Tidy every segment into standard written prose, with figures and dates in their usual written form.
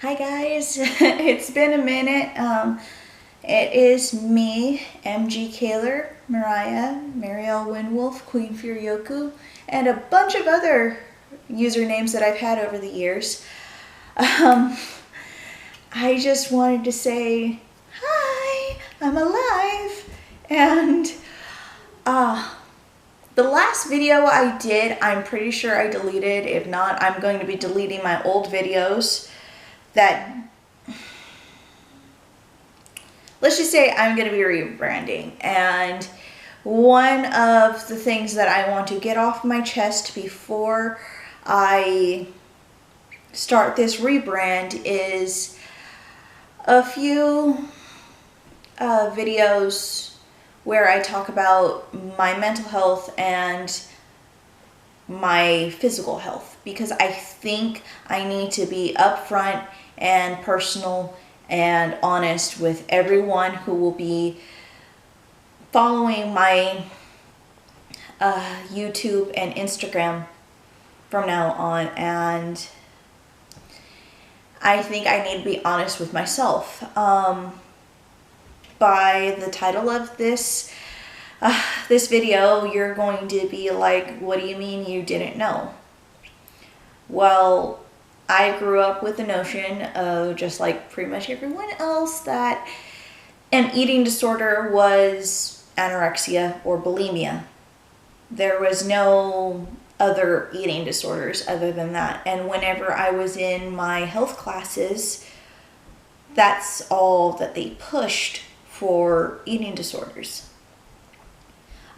Hi guys, it's been a minute. It is me, MG Kaler, Mariah, Marielle Windwolf, Queen Furyoku, and a bunch of other usernames that I've had over the years. I just wanted to say, hi, I'm alive. And the last video I did, I'm pretty sure I deleted. If not, I'm going to be deleting my old videos. Let's just say I'm going to be rebranding, and one of the things that I want to get off my chest before I start this rebrand is a few videos where I talk about my mental health and my physical health, because I think I need to be upfront and personal and honest with everyone who will be following my YouTube and Instagram from now on. And I think I need to be honest with myself. By the title of this video, you're going to be like, what do you mean you didn't know? Well, I grew up with the notion of, just like pretty much everyone else, that an eating disorder was anorexia or bulimia. There was no other eating disorders other than that. And whenever I was in my health classes, that's all that they pushed for eating disorders.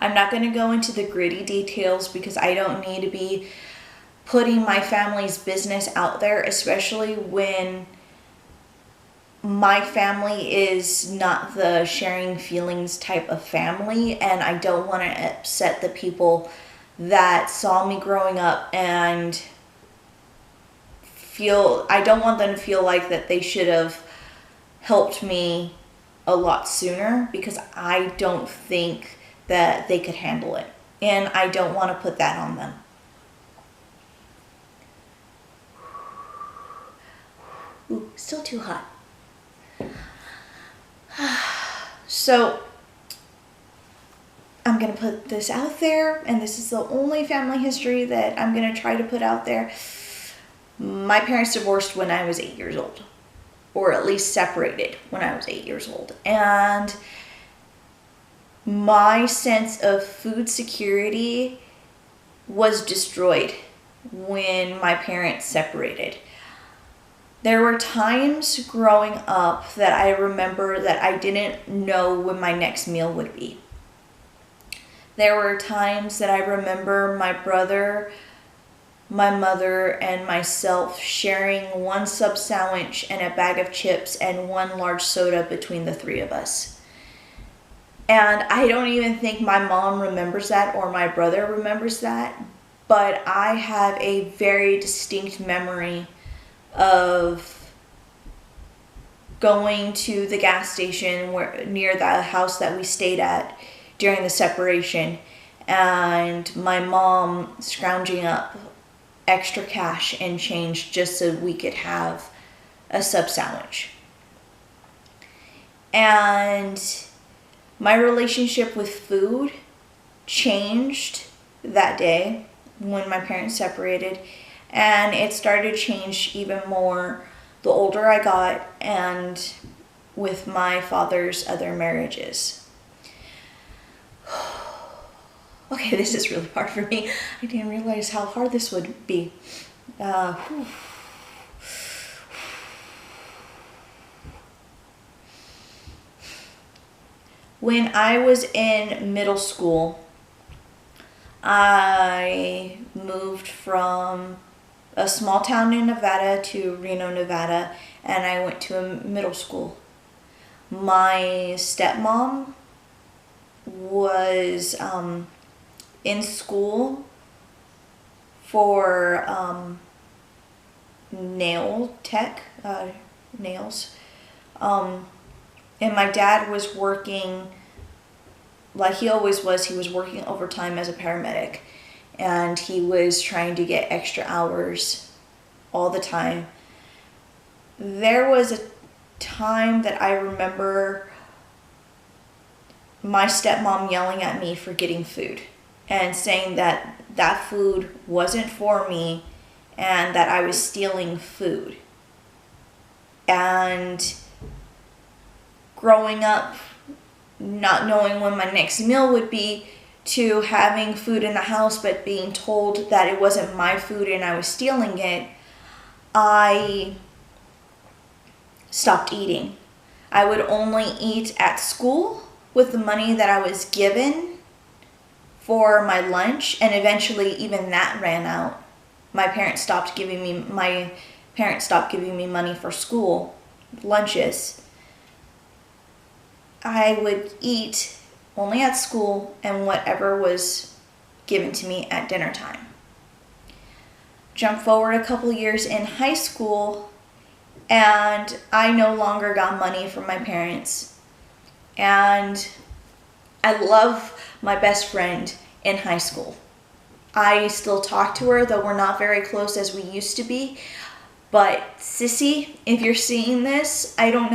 I'm not going to go into the gritty details because I don't need to be putting my family's business out there, especially when my family is not the sharing feelings type of family, and I don't want to upset the people that saw me growing up and I don't want them to feel like that they should have helped me a lot sooner, because I don't think that they could handle it, and I don't want to put that on them. Ooh, still too hot. So I'm gonna put this out there, and this is the only family history that I'm gonna try to put out there. My parents divorced when I was 8 years old, or at least separated when I was 8 years old. And my sense of food security was destroyed when my parents separated. There were times growing up that I remember that I didn't know when my next meal would be. There were times that I remember my brother, my mother, and myself sharing one sub sandwich and a bag of chips and one large soda between the three of us. And I don't even think my mom remembers that or my brother remembers that, but I have a very distinct memory of going to the gas station near the house that we stayed at during the separation, and my mom scrounging up extra cash and change just so we could have a sub sandwich. And my relationship with food changed that day when my parents separated, and it started to change even more the older I got and with my father's other marriages. Okay, this is really hard for me. I didn't realize how hard this would be. When I was in middle school, I moved from a small town in Nevada to Reno, Nevada, and I went to a middle school. My stepmom was in school for nail tech, nails. And my dad was working, like he always was, he was working overtime as a paramedic. And he was trying to get extra hours all the time there was a time that I remember my stepmom yelling at me for getting food and saying that that food wasn't for me and that I was stealing food. And growing up, not knowing when my next meal would be, to having food in the house but being told that it wasn't my food and I was stealing it, I stopped eating. I would only eat at school with the money that I was given for my lunch, and eventually even that ran out. My parents stopped giving me money for school lunches. I would eat only at school and whatever was given to me at dinner time. Jump forward a couple years in high school, and I no longer got money from my parents. And I love my best friend in high school. I still talk to her, though we're not very close as we used to be. But Sissy, if you're seeing this, I don't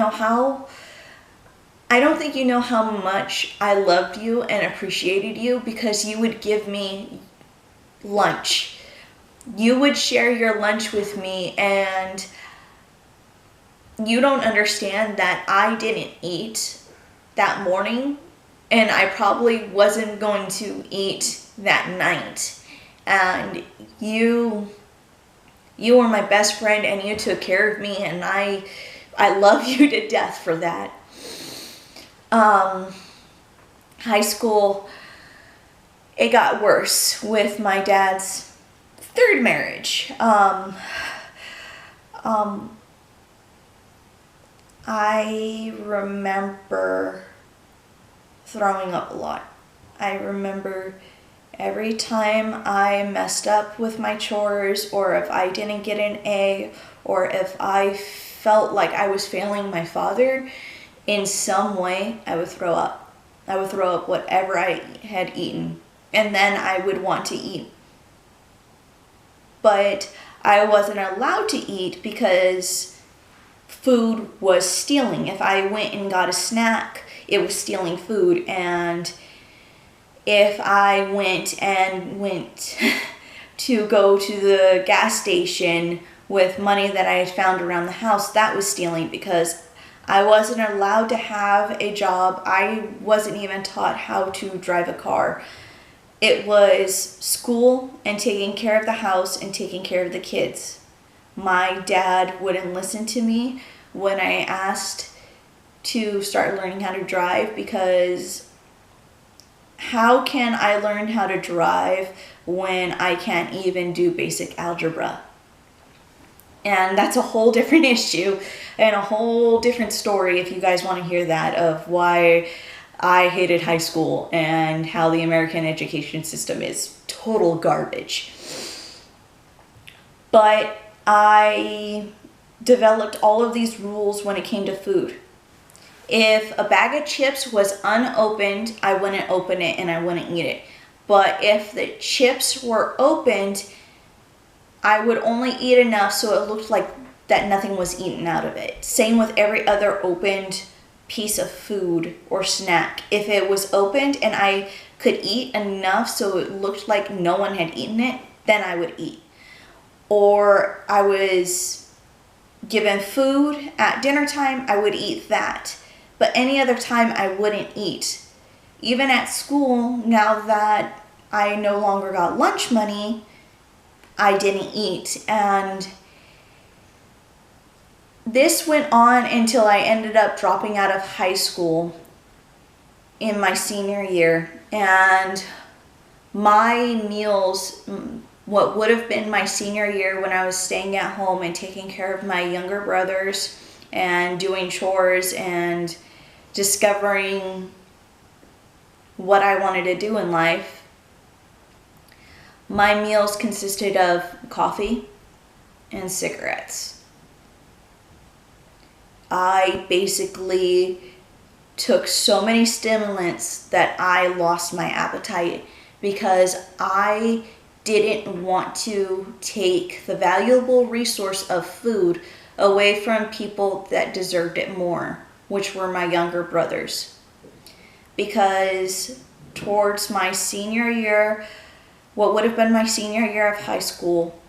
think you know how much I loved you and appreciated you, because you would give me lunch. You would share your lunch with me, and you don't understand that I didn't eat that morning, and I probably wasn't going to eat that night. And you were my best friend, and you took care of me, and I love you to death for that. High school, it got worse with my dad's third marriage. I remember throwing up a lot. I remember every time I messed up with my chores, or if I didn't get an A, or if I felt like I was failing my father in some way, I would throw up. I would throw up whatever I had eaten, and then I would want to eat. But I wasn't allowed to eat because food was stealing. If I went and got a snack, it was stealing food. And if I went to go to the gas station with money that I had found around the house, that was stealing, because I wasn't allowed to have a job. I wasn't even taught how to drive a car. It was school and taking care of the house and taking care of the kids. My dad wouldn't listen to me when I asked to start learning how to drive, because how can I learn how to drive when I can't even do basic algebra? And that's a whole different issue and a whole different story, if you guys want to hear that, of why I hated high school and how the American education system is total garbage. But I developed all of these rules when it came to food. If a bag of chips was unopened, I wouldn't open it and I wouldn't eat it. But if the chips were opened, I would only eat enough so it looked like that nothing was eaten out of it. Same with every other opened piece of food or snack. If it was opened and I could eat enough so it looked like no one had eaten it, then I would eat. Or I was given food at dinner time, I would eat that. But any other time I wouldn't eat. Even at school, now that I no longer got lunch money, I didn't eat. And this went on until I ended up dropping out of high school in my senior year. And my meals, what would have been my senior year when I was staying at home and taking care of my younger brothers and doing chores and discovering what I wanted to do in life, my meals consisted of coffee and cigarettes. I basically took so many stimulants that I lost my appetite, because I didn't want to take the valuable resource of food away from people that deserved it more, which were my younger brothers. Because towards my senior year, what would have been my senior year of high school,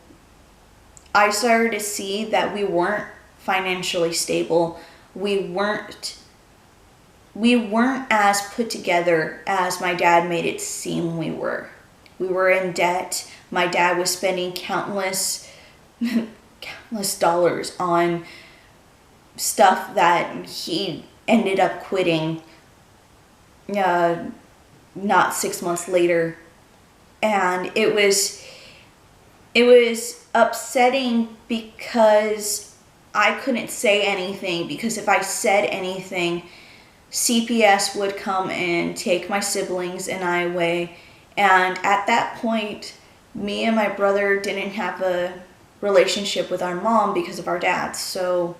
I started to see that we weren't financially stable. We weren't as put together as my dad made it seem we were. We were in debt. My dad was spending countless dollars on stuff that he ended up quitting not 6 months later. And it was upsetting because I couldn't say anything, because if I said anything, CPS would come and take my siblings and I away. And at that point, me and my brother didn't have a relationship with our mom because of our dad. So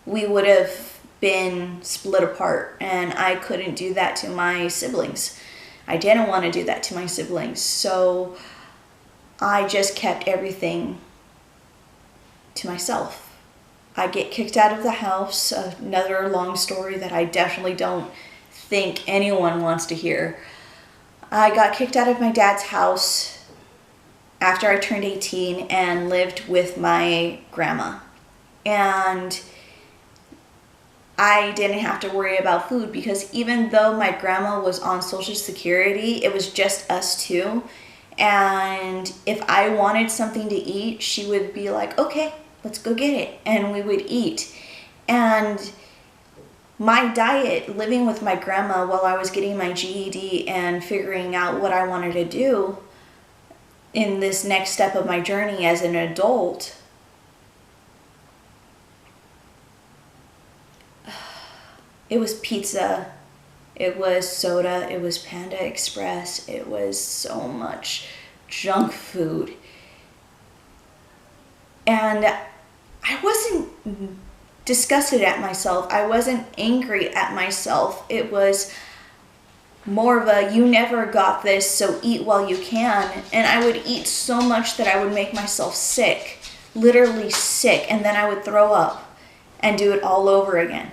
we would have been split apart, and I couldn't do that to my siblings. I didn't want to do that to my siblings. So I just kept everything to myself. I get kicked out of the house, another long story that I definitely don't think anyone wants to hear. I got kicked out of my dad's house after I turned 18 and lived with my grandma. And I didn't have to worry about food, because even though my grandma was on Social Security, it was just us two. And if I wanted something to eat, she would be like, okay, let's go get it. And we would eat. And my diet, living with my grandma while I was getting my GED and figuring out what I wanted to do in this next step of my journey as an adult, it was pizza, it was soda, it was Panda Express, it was so much junk food. And I wasn't disgusted at myself. I wasn't angry at myself. It was more of a, you never got this, so eat while you can. And I would eat so much that I would make myself sick, literally sick, and then I would throw up and do it all over again.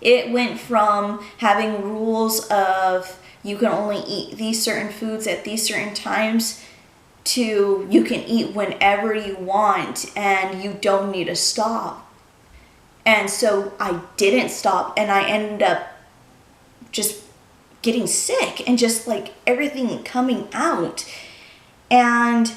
It went from having rules of you can only eat these certain foods at these certain times to you can eat whenever you want and you don't need to stop. And so I didn't stop, and I ended up just getting sick and just like everything coming out. And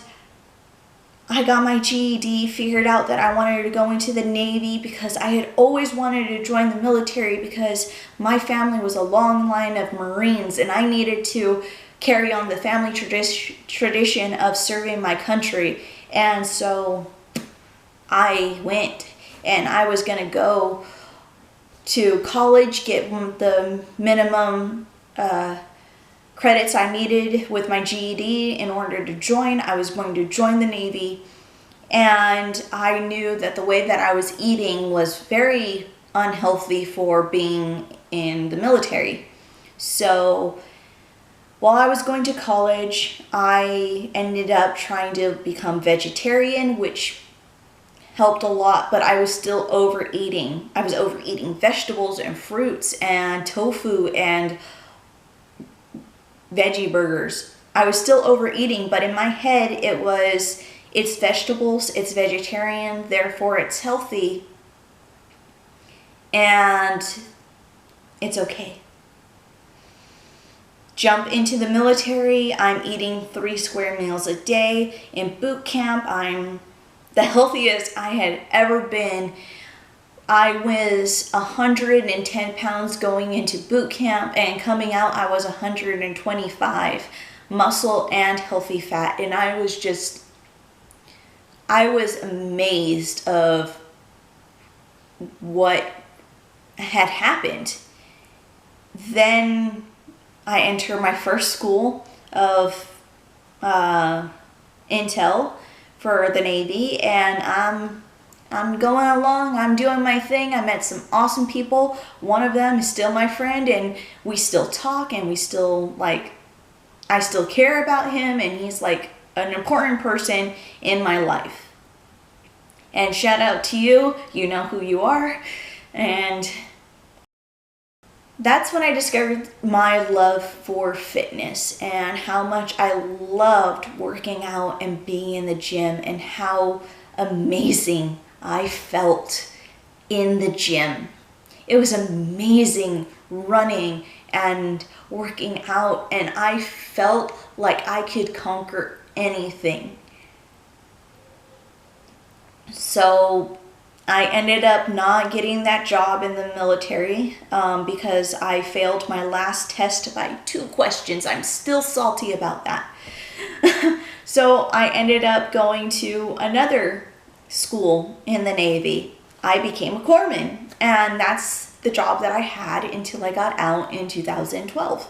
I got my GED, figured out that I wanted to go into the Navy because I had always wanted to join the military, because my family was a long line of Marines and I needed to carry on the family tradition of serving my country. And so I went, and I was going to go to college, get the minimum credits I needed with my GED in order to join. I was going to join the Navy, and I knew that the way that I was eating was very unhealthy for being in the military. So while I was going to college, I ended up trying to become vegetarian, which helped a lot, but I was still overeating. I was overeating vegetables and fruits and tofu and veggie burgers. I was still overeating, but in my head it was, it's vegetables, it's vegetarian, therefore it's healthy, and it's okay. Jump into the military, I'm eating 3 square meals a day. In boot camp, I'm the healthiest I had ever been. I was 110 pounds going into boot camp, and coming out I was 125, muscle and healthy fat. And I was amazed of what had happened. Then I enter my first school of intel for the Navy, and I'm going along, I'm doing my thing. I met some awesome people. One of them is still my friend, and we still talk, and we still I still care about him, and he's like an important person in my life. And shout out to you, you know who you are. And that's when I discovered my love for fitness and how much I loved working out and being in the gym and how amazing I felt in the gym. It was amazing running and working out, and I felt like I could conquer anything. So I ended up not getting that job in the military because I failed my last test by 2 questions. I'm still salty about that. So I ended up going to another school in the Navy. I became a corpsman, and that's the job that I had until I got out in 2012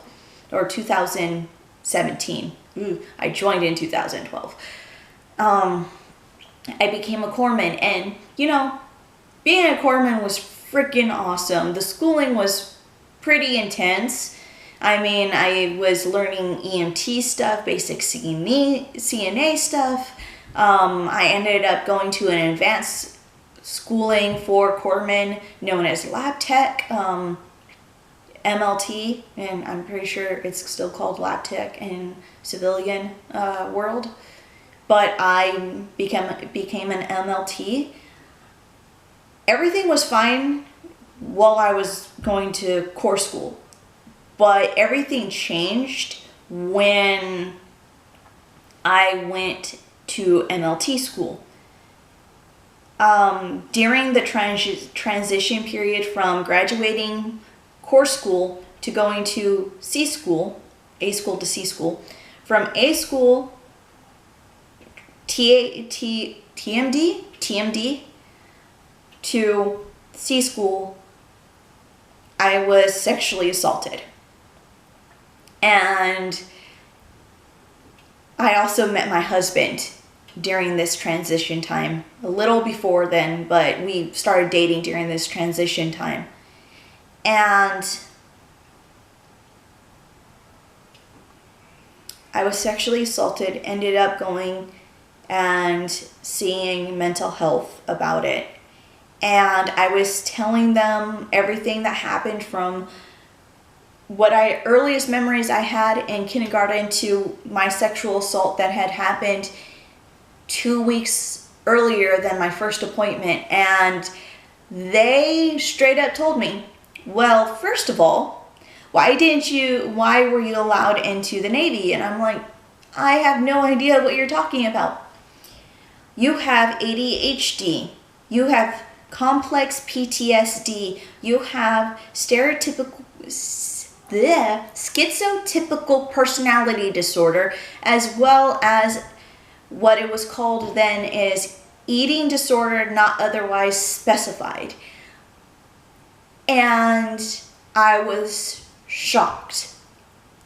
or 2017. I joined in 2012. I became a corpsman, and being a corpsman was freaking awesome. The schooling was pretty intense. I mean, I was learning EMT stuff, basic CNA stuff. I ended up going to an advanced schooling for corpsmen known as lab tech, MLT, and I'm pretty sure it's still called lab tech in civilian world. But I became an MLT. Everything was fine while I was going to core school, but everything changed when I went to MLT school. During the transition period from graduating core school to going to C school, A school to C school, from A school, TMD, to C school, I was sexually assaulted. And I also met my husband during this transition time. A little before then, but we started dating during this transition time. And I was sexually assaulted, ended up going and seeing mental health about it. And I was telling them everything that happened from earliest memories I had in kindergarten to my sexual assault that had happened 2 weeks earlier than my first appointment. And they straight up told me, well, first of all, why were you allowed into the Navy? And I'm like, I have no idea what you're talking about. You have ADHD. You have complex PTSD. You have schizotypical personality disorder, as well as what it was called then is eating disorder not otherwise specified. And I was shocked.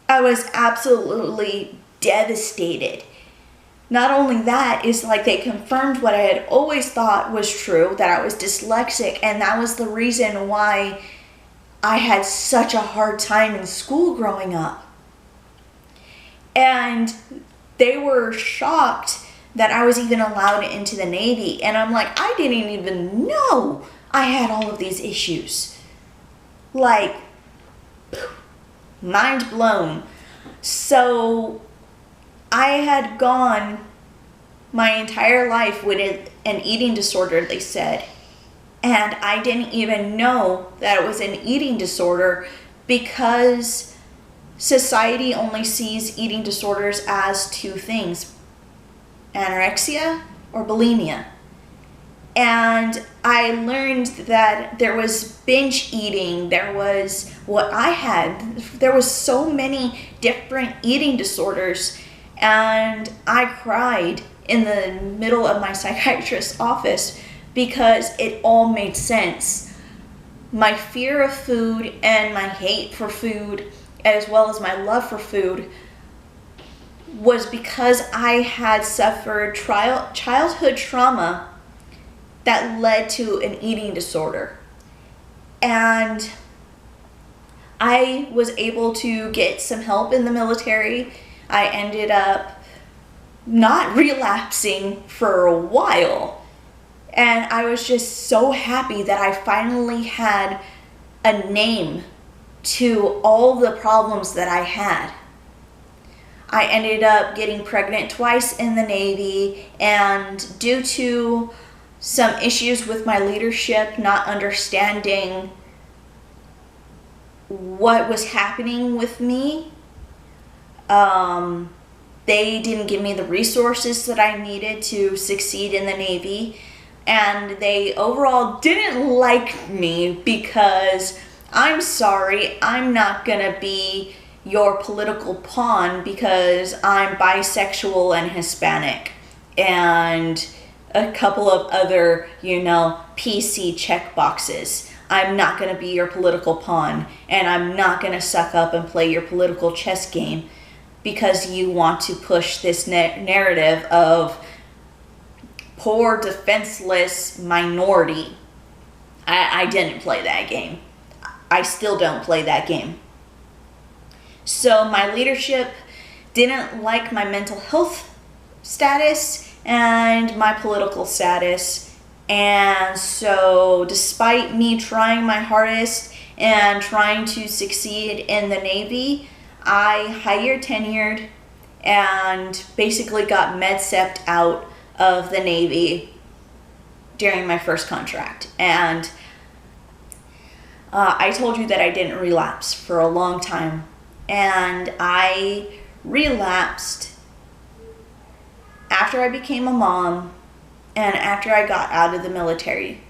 I was absolutely devastated. Not only that, is like they confirmed what I had always thought was true, that I was dyslexic, and that was the reason why I had such a hard time in school growing up. And they were shocked that I was even allowed into the Navy. And I'm like, I didn't even know I had all of these issues. Like, mind blown. So I had gone my entire life with an eating disorder, they said. And I didn't even know that it was an eating disorder because society only sees eating disorders as 2 things: anorexia or bulimia. And I learned that there was binge eating, there was there was so many different eating disorders. And I cried in the middle of my psychiatrist's office because it all made sense. My fear of food and my hate for food, as well as my love for food, was because I had suffered childhood trauma that led to an eating disorder. And I was able to get some help in the military. I ended up not relapsing for a while. And I was just so happy that I finally had a name to all the problems that I had. I ended up getting pregnant twice in the Navy, and due to some issues with my leadership not understanding what was happening with me, they didn't give me the resources that I needed to succeed in the Navy, and they overall didn't like me because, I'm sorry, I'm not gonna be your political pawn because I'm bisexual and Hispanic and a couple of other, PC check boxes. I'm not gonna be your political pawn, and I'm not gonna suck up and play your political chess game because you want to push this narrative of poor, defenseless minority. I didn't play that game. I still don't play that game. So my leadership didn't like my mental health status and my political status. And so despite me trying my hardest and trying to succeed in the Navy, I higher tenured and basically got med-sepped out of the Navy during my first contract. And I told you that I didn't relapse for a long time. And I relapsed after I became a mom and after I got out of the military.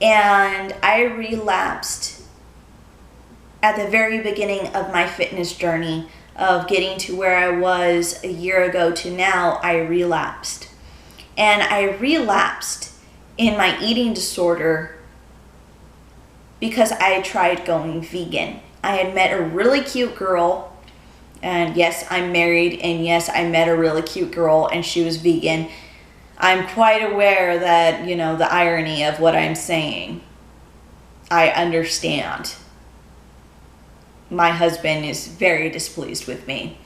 And I relapsed at the very beginning of my fitness journey of getting to where I was a year ago to now. I relapsed. And I relapsed in my eating disorder because I had tried going vegan. I had met a really cute girl, and yes, I'm married, and yes, I met a really cute girl and she was vegan. I'm quite aware that, the irony of what I'm saying. I understand. My husband is very displeased with me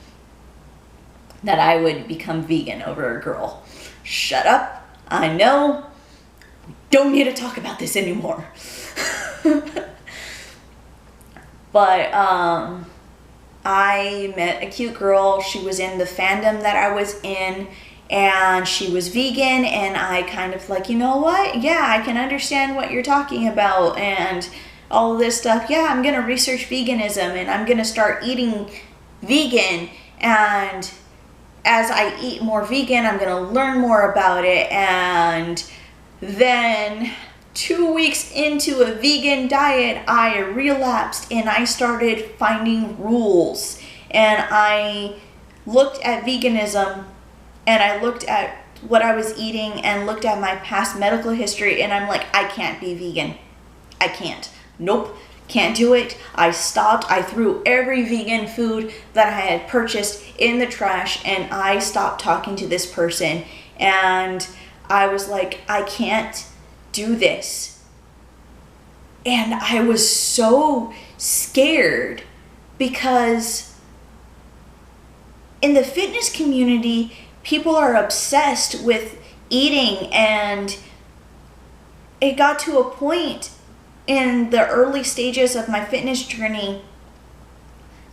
that I would become vegan over a girl. Shut up. I know. Don't need to talk about this anymore. But I met a cute girl. She was in the fandom that I was in, and she was vegan, and I kind of like, you know what? Yeah, I can understand what you're talking about and all of this stuff. Yeah, I'm going to research veganism, and I'm going to start eating vegan, and as I eat more vegan, I'm going to learn more about it. And then 2 weeks into a vegan diet, I relapsed and I started finding rules. And I looked at veganism and I looked at what I was eating and looked at my past medical history, and I'm like, I can't be vegan. I can't. Nope. Can't do it. I stopped. I threw every vegan food that I had purchased in the trash, and I stopped talking to this person. And I was like, I can't do this. And I was so scared because in the fitness community, people are obsessed with eating, and it got to a point in the early stages of my fitness journey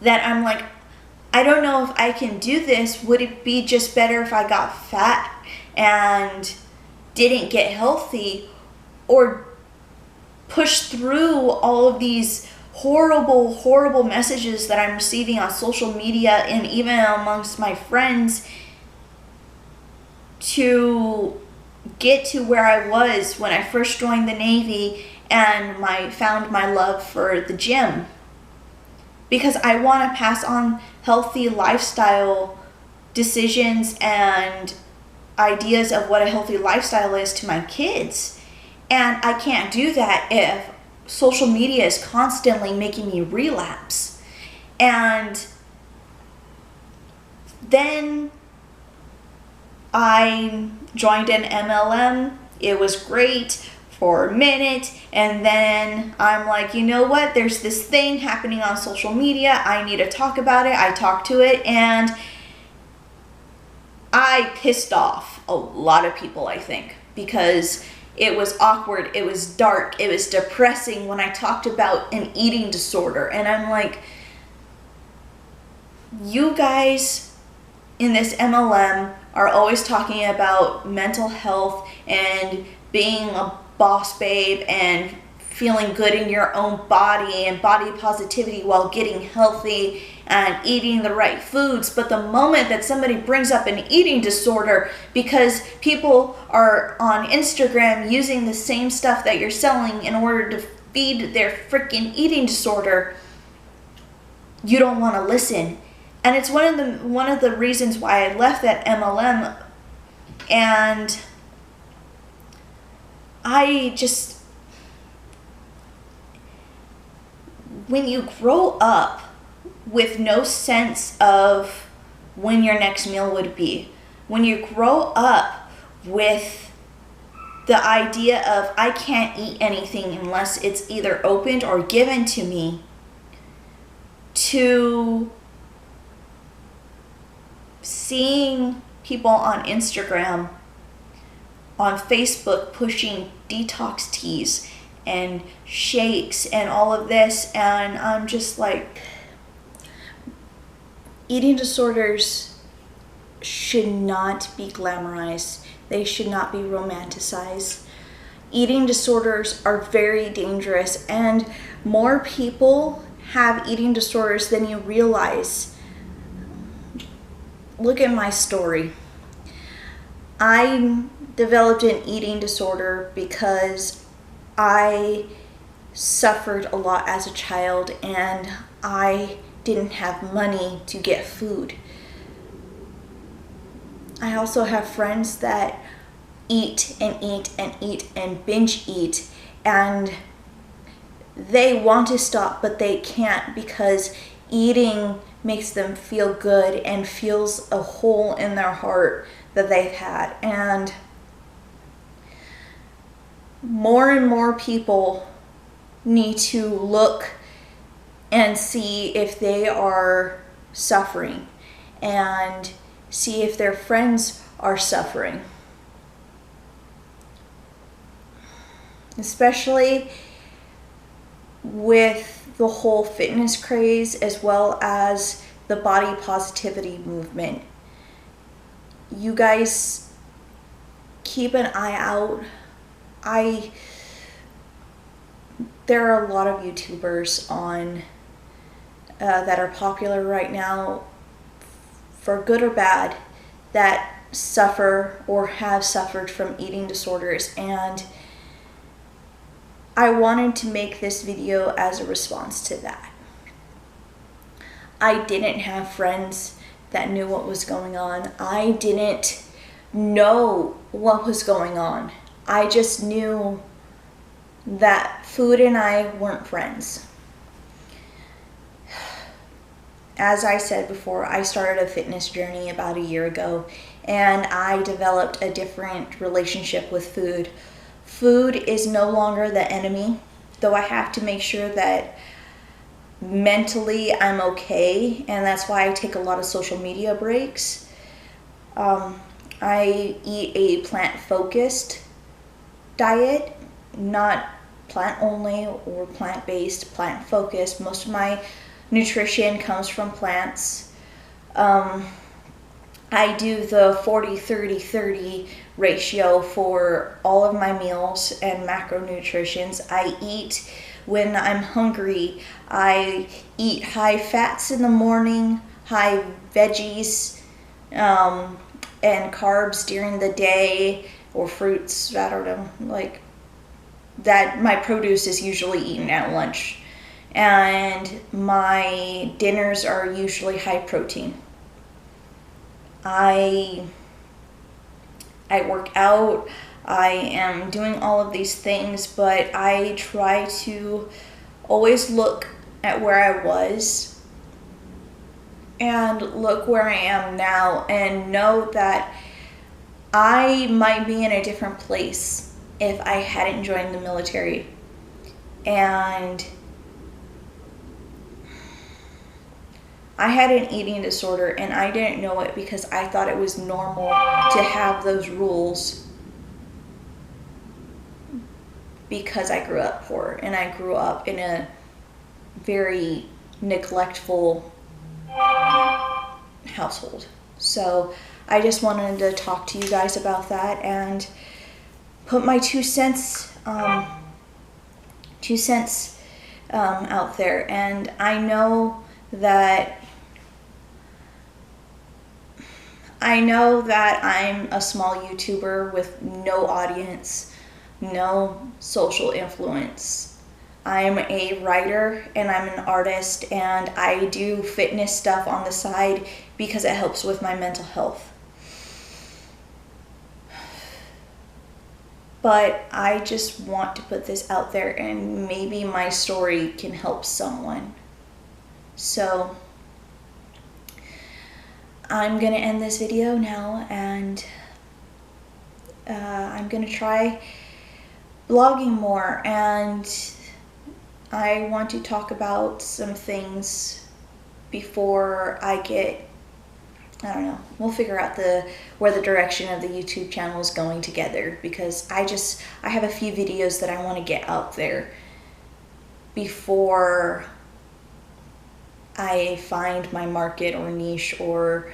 that I'm like, I don't know if I can do this. Would it be just better if I got fat and didn't get healthy, or push through all of these horrible messages that I'm receiving on social media and even amongst my friends to get to where I was when I first joined the Navy and found my love for the gym? Because I want to pass on healthy lifestyle decisions and ideas of what a healthy lifestyle is to my kids. And I can't do that if social media is constantly making me relapse. And then I joined an MLM. It was great for a minute, and then I'm like, you know what? There's this thing happening on social media. I need to talk about it. I talked to it, and I pissed off a lot of people, I think. because it was awkward, it was dark, it was depressing when I talked about an eating disorder. And I'm like, you guys in this MLM are always talking about mental health and being a boss babe and feeling good in your own body and body positivity while getting healthy and eating the right foods. But the moment that somebody brings up an eating disorder, because people are on Instagram using the same stuff that you're selling in order to feed their freaking eating disorder, you don't want to listen. And it's one of the reasons why I left that MLM. And I just, when you grow up with no sense of when your next meal would be, when you grow up with the idea of I can't eat anything unless it's either opened or given to me, to seeing people on Instagram, on Facebook pushing detox teas and shakes and all of this, and I'm just like, eating disorders should not be glamorized. They should not be romanticized. Eating disorders are very dangerous, and more people have eating disorders than you realize. Look at my story. I developed an eating disorder because I suffered a lot as a child and I didn't have money to get food. I also have friends that eat and eat and eat and binge eat, and they want to stop but they can't because eating makes them feel good and fills a hole in their heart that they've had. And more people need to look and see if they are suffering and see if their friends are suffering. Especially with the whole fitness craze as well as the body positivity movement. You guys keep an eye out. There are a lot of YouTubers on that are popular right now, for good or bad, that suffer or have suffered from eating disorders, and I wanted to make this video as a response to that. I didn't have friends that knew what was going on. I didn't know what was going on. I just knew that food and I weren't friends. As I said before, I started a fitness journey about a year ago, and I developed a different relationship with food. Food is no longer the enemy, though I have to make sure that mentally I'm okay, and that's why I take a lot of social media breaks. I eat a plant-focused diet, not plant-only or plant-based, plant-focused. Most of my nutrition comes from plants. I do the 40-30-30 ratio for all of my meals and macronutrients. I eat when I'm hungry. I eat high fats in the morning, high veggies, and carbs during the day, or fruits. I don't know, like that. My produce is usually eaten at lunch, and my dinners are usually high protein. I work out, I am doing all of these things, but I try to always look at where I was and look where I am now, and know that I might be in a different place if I hadn't joined the military. And I had an eating disorder, and I didn't know it because I thought it was normal to have those rules. because I grew up poor and I grew up in a very neglectful household. So I just wanted to talk to you guys about that and put my 2 cents out there. And I know that I'm a small YouTuber with no audience, no social influence. I'm a writer and I'm an artist, and I do fitness stuff on the side because it helps with my mental health. But I just want to put this out there, and maybe my story can help someone. So I'm gonna end this video now, and I'm gonna try blogging more, and I want to talk about some things before I get, I don't know, we'll figure out where the direction of the YouTube channel is going together, because I have a few videos that I want to get out there before I find my market or niche or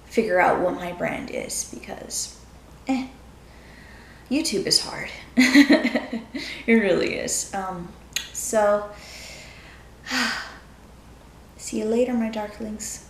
figure out what my brand is, because YouTube is hard. It really is. So see you later, my darklings.